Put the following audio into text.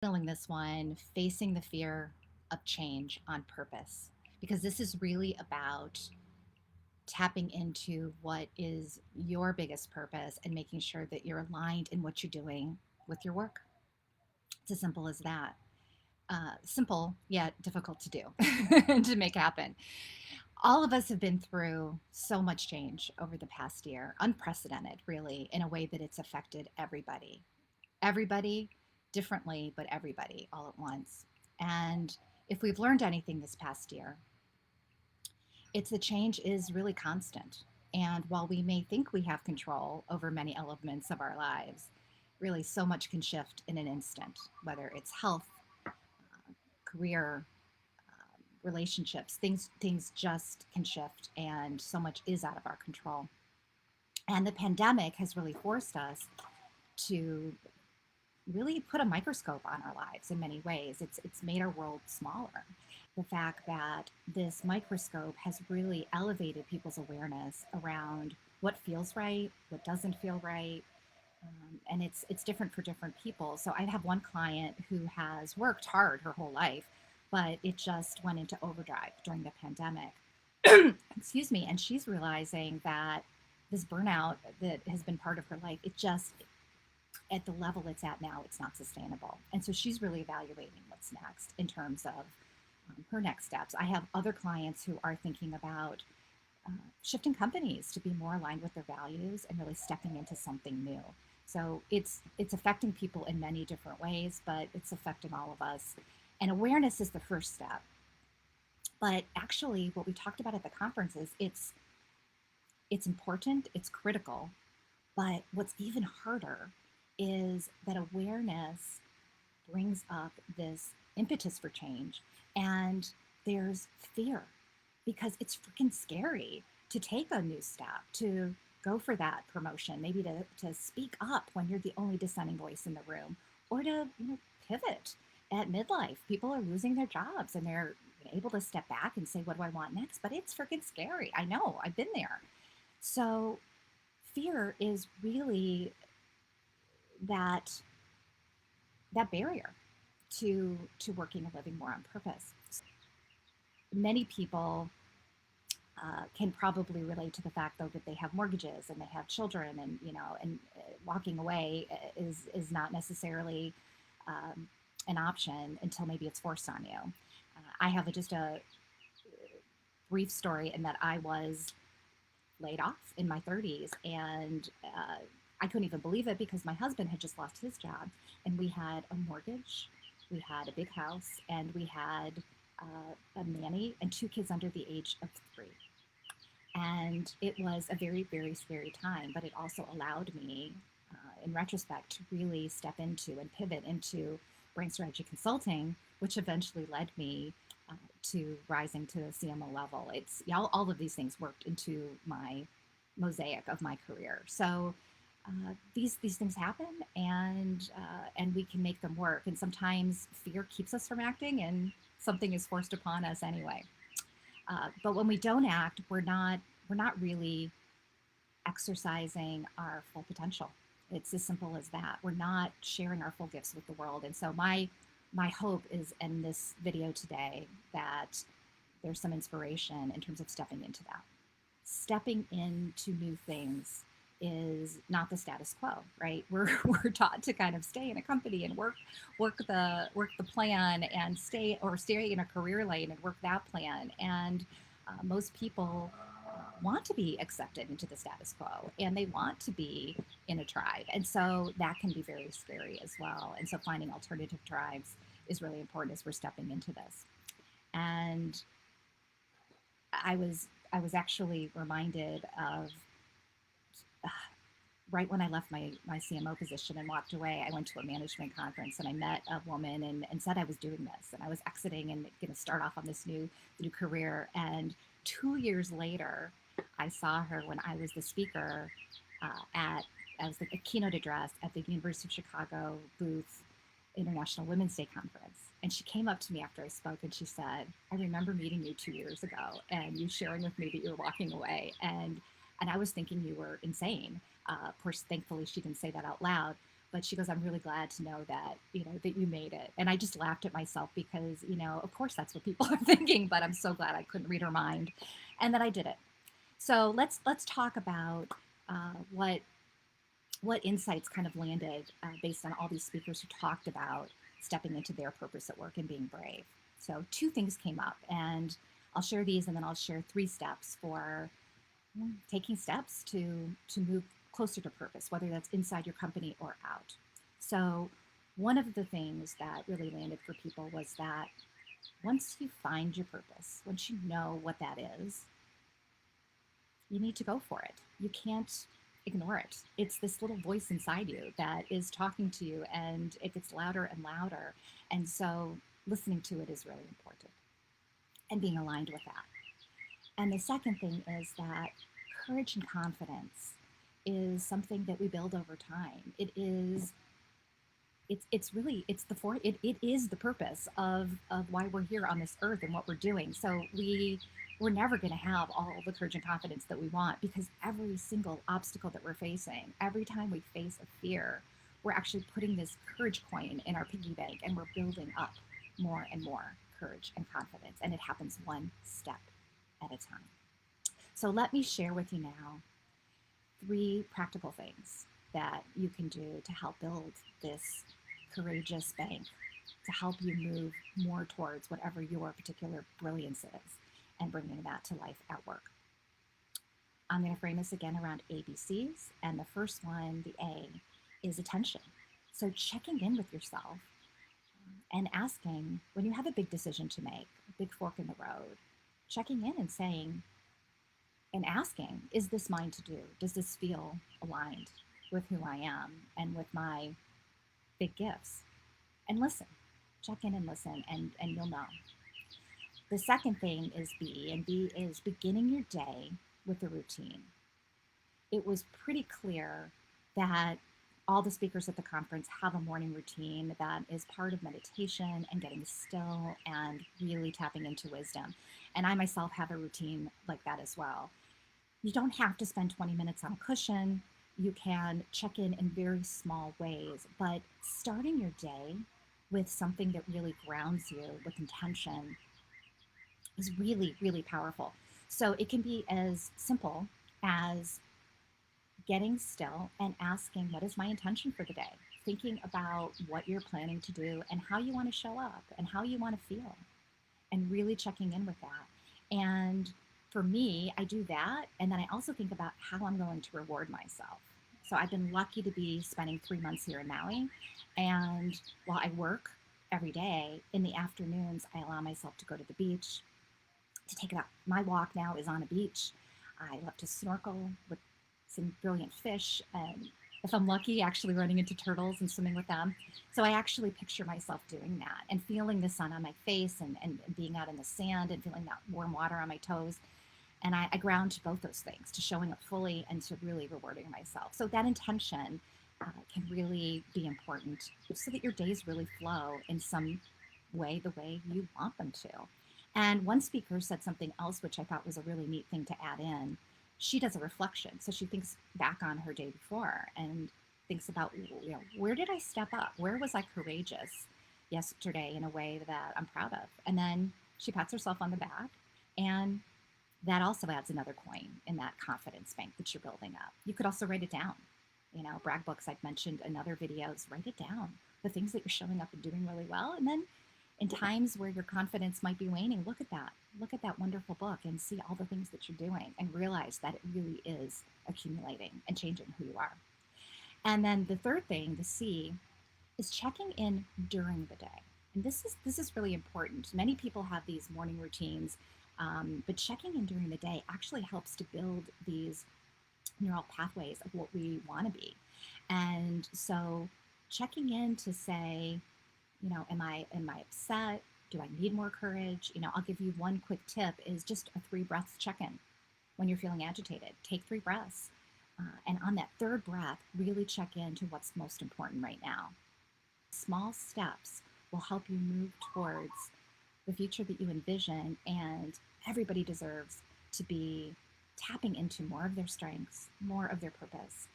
Feeling this one, facing the fear of change on purpose, because this is really about tapping into what is your biggest purpose and making sure that you're aligned in what you're doing with your work. It's as simple as that. Simple, yet difficult to do to make happen. All of us have been through so much change over the past year, unprecedented, really, in a way that it's affected everybody. Everybody differently, but everybody all at once. And if we've learned anything this past year, it's the change is really constant. And while we may think we have control over many elements of our lives, really so much can shift in an instant, whether it's health, career, relationships, things just can shift and so much is out of our control. And the pandemic has really forced us to really put a microscope on our lives in many ways. It's made our world smaller. The fact that this microscope has really elevated people's awareness around what feels right, what doesn't feel right, and it's different for different people. So I have one client who has worked hard her whole life, but it just went into overdrive during the pandemic. Excuse me, and she's realizing that this burnout that has been part of her life, it just at the level it's at now, it's not sustainable. And so she's really evaluating what's next in terms of her next steps. I have other clients who are thinking about shifting companies to be more aligned with their values and really stepping into something new. So it's affecting people in many different ways, but it's affecting all of us. And awareness is the first step. But actually, what we talked about at the conference is it's important, it's critical, but what's even harder is that awareness brings up this impetus for change. And there's fear because it's freaking scary to take a new step, to go for that promotion, maybe to speak up when you're the only dissenting voice in the room, or to pivot at midlife. People are losing their jobs and they're able to step back and say, what do I want next? But it's freaking scary. I know, I've been there. So fear is really that barrier to working and living more on purpose. Many people can probably relate to the fact, though, that they have mortgages and they have children, and walking away is not necessarily an option until maybe it's forced on you. I have just a brief story in that I was laid off in my 30s, and I couldn't even believe it because my husband had just lost his job, and we had a mortgage, we had a big house, and we had a nanny and two kids under the age of 3. And it was a very, very scary time, but it also allowed me, in retrospect, to really step into and pivot into brain strategy consulting, which eventually led me to rising to the CMO level. It's all of these things worked into my mosaic of my career. So these things happen, and we can make them work. And sometimes fear keeps us from acting, and something is forced upon us anyway. But when we don't act, we're not really exercising our full potential. It's as simple as that. We're not sharing our full gifts with the world. And so my hope is in this video today that there's some inspiration in terms of stepping into that. Stepping into new things is not the status quo, right? We're taught to kind of stay in a company and work the plan and stay in a career lane and work that plan. And most people want to be accepted into the status quo, and they want to be in a tribe, and so that can be very scary as well. And so finding alternative tribes is really important as we're stepping into this. And I was actually reminded of right when I left my CMO position and walked away. I went to a management conference and I met a woman and said I was doing this and I was exiting and going to start off on this new career. And 2 years later, I saw her when I was the speaker as the keynote address at the University of Chicago Booth International Women's Day Conference. And she came up to me after I spoke and she said, I remember meeting you 2 years ago and you sharing with me that you were walking away. And I was thinking you were insane. Of course, thankfully, she didn't say that out loud. But she goes, I'm really glad to know that, that you made it. And I just laughed at myself because, of course that's what people are thinking, but I'm so glad I couldn't read her mind and that I did it. So let's talk about what insights kind of landed based on all these speakers who talked about stepping into their purpose at work and being brave. So two things came up, and I'll share these, and then I'll share 3 steps for taking steps to move closer to purpose, whether that's inside your company or out. So one of the things that really landed for people was that once you find your purpose, once you know what that is, you need to go for it. You can't ignore it. It's this little voice inside you that is talking to you, and it gets louder and louder. And so listening to it is really important and being aligned with that. And the second thing is that courage and confidence is something that we build over time. It's really it is the purpose of why we're here on this earth and what we're doing. So we're never going to have all the courage and confidence that we want, because every single obstacle that we're facing, every time we face a fear, we're actually putting this courage coin in our piggy bank, and we're building up more and more courage and confidence, and it happens one step at a time. So let me share with you now 3 practical things that you can do to help build this courageous bank, to help you move more towards whatever your particular brilliance is and bringing that to life at work. I'm going to frame this again around ABCs, and the first one, the A, is attention. So checking in with yourself and asking, when you have a big decision to make, a big fork in the road, checking in and saying, and asking, is this mine to do? Does this feel aligned with who I am and with my big gifts? And listen, check in and listen, and you'll know. The second thing is B, and B is beginning your day with a routine. It was pretty clear that all the speakers at the conference have a morning routine that is part of meditation and getting still and really tapping into wisdom. And I myself have a routine like that as well. You don't have to spend 20 minutes on a cushion. You can check in very small ways, but starting your day with something that really grounds you with intention is really, really powerful. So it can be as simple as getting still and asking, what is my intention for the day? Thinking about what you're planning to do and how you want to show up and how you want to feel, and really checking in with that. And for me, I do that. And then I also think about how I'm going to reward myself. So I've been lucky to be spending 3 months here in Maui. And while I work every day, in the afternoons, I allow myself to go to the beach, to take it out. My walk now is on a beach. I love to snorkel with some brilliant fish, and if I'm lucky, actually running into turtles and swimming with them. So I actually picture myself doing that and feeling the sun on my face, and being out in the sand and feeling that warm water on my toes. And I ground to both those things, to showing up fully and to really rewarding myself. So that intention can really be important, so that your days really flow in some way, the way you want them to. And one speaker said something else, which I thought was a really neat thing to add in. She does a reflection. So she thinks back on her day before and thinks about, where did I step up? Where was I courageous yesterday in a way that I'm proud of? And then she pats herself on the back, and that also adds another coin in that confidence bank that you're building up. You could also write it down. Brag books I've mentioned in other videos, write it down, the things that you're showing up and doing really well. And then in times where your confidence might be waning, look at that. Look at that wonderful book and see all the things that you're doing, and realize that it really is accumulating and changing who you are. And then the third thing, the C, is checking in during the day. And this is really important. Many people have these morning routines, but checking in during the day actually helps to build these neural pathways of what we want to be. And so checking in to say, am I upset? Do I need more courage? I'll give you one quick tip, is just a 3 breaths check-in. When you're feeling agitated, take 3 breaths. And on that third breath, really check in to what's most important right now. Small steps will help you move towards the future that you envision, and everybody deserves to be tapping into more of their strengths, more of their purpose,